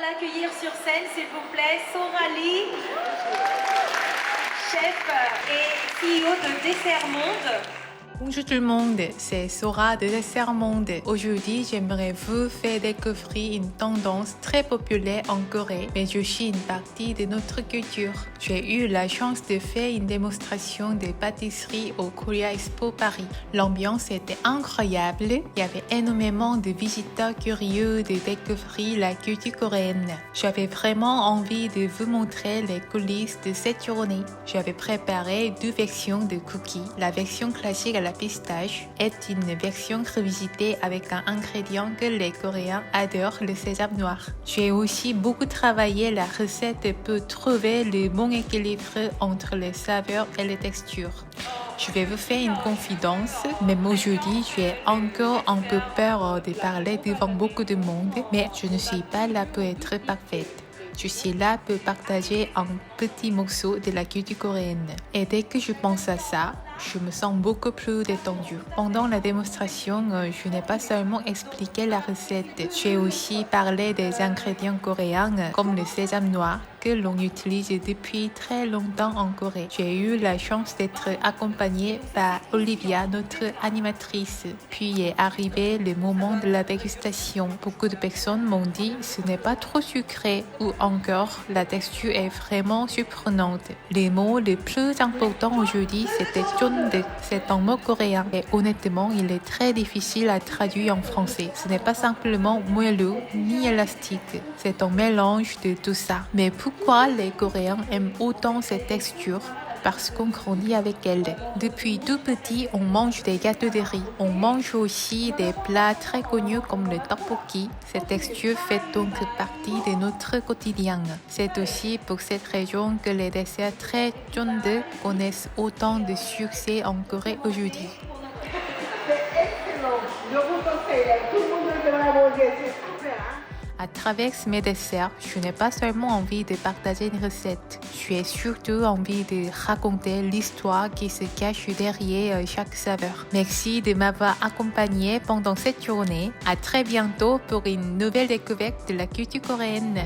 l'accueillir sur scène, s'il vous plaît, Sorali, chef et CEO de Dessert Monde. Bonjour tout le monde, c'est Sora de Dessert Monde. Aujourd'hui, j'aimerais vous faire découvrir une tendance très populaire en Corée, mais aussi une partie de notre culture. J'ai eu la chance de faire une démonstration de pâtisserie au Korea Expo Paris. L'ambiance était incroyable, il y avait énormément de visiteurs curieux de découvrir la culture coréenne. J'avais vraiment envie de vous montrer les coulisses de cette journée. J'avais préparé deux versions de cookies, la version classique à la pistache est une version revisitée avec un ingrédient que les Coréens adorent, le sésame noir. J'ai aussi beaucoup travaillé la recette pour trouver le bon équilibre entre les saveurs et les textures. Je vais vous faire une confidence, même aujourd'hui, j'ai encore un peu peur de parler devant beaucoup de monde, mais je ne suis pas là pour être parfaite. Je suis là pour partager un petit morceau de la culture coréenne. Et dès que je pense à ça, je me sens beaucoup plus détendue. Pendant la démonstration, je n'ai pas seulement expliqué la recette, j'ai aussi parlé des ingrédients coréens comme le sésame noir que l'on utilise depuis très longtemps en Corée. J'ai eu la chance d'être accompagnée par Olivia, notre animatrice. Puis est arrivé le moment de la dégustation. Beaucoup de personnes m'ont dit ce n'est pas trop sucré ou encore la texture est vraiment surprenante. Les mots les plus importants aujourd'hui c'était chonde. C'est un mot coréen et honnêtement il est très difficile à traduire en français. Ce n'est pas simplement moelleux ni élastique. C'est un mélange de tout ça. Mais pourquoi les Coréens aiment autant cette texture? Parce qu'on grandit avec elle. Depuis tout petit, on mange des gâteaux de riz. On mange aussi des plats très connus comme le tteokbokki. Cette texture fait donc partie de notre quotidien. C'est aussi pour cette raison que les desserts très chonde connaissent autant de succès en Corée aujourd'hui. C'est excellent. Je vous conseille. Tout le monde devrait manger. C'est super. À travers mes desserts, je n'ai pas seulement envie de partager une recette, j'ai surtout envie de raconter l'histoire qui se cache derrière chaque saveur. Merci de m'avoir accompagné pendant cette journée. À très bientôt pour une nouvelle découverte de la culture coréenne.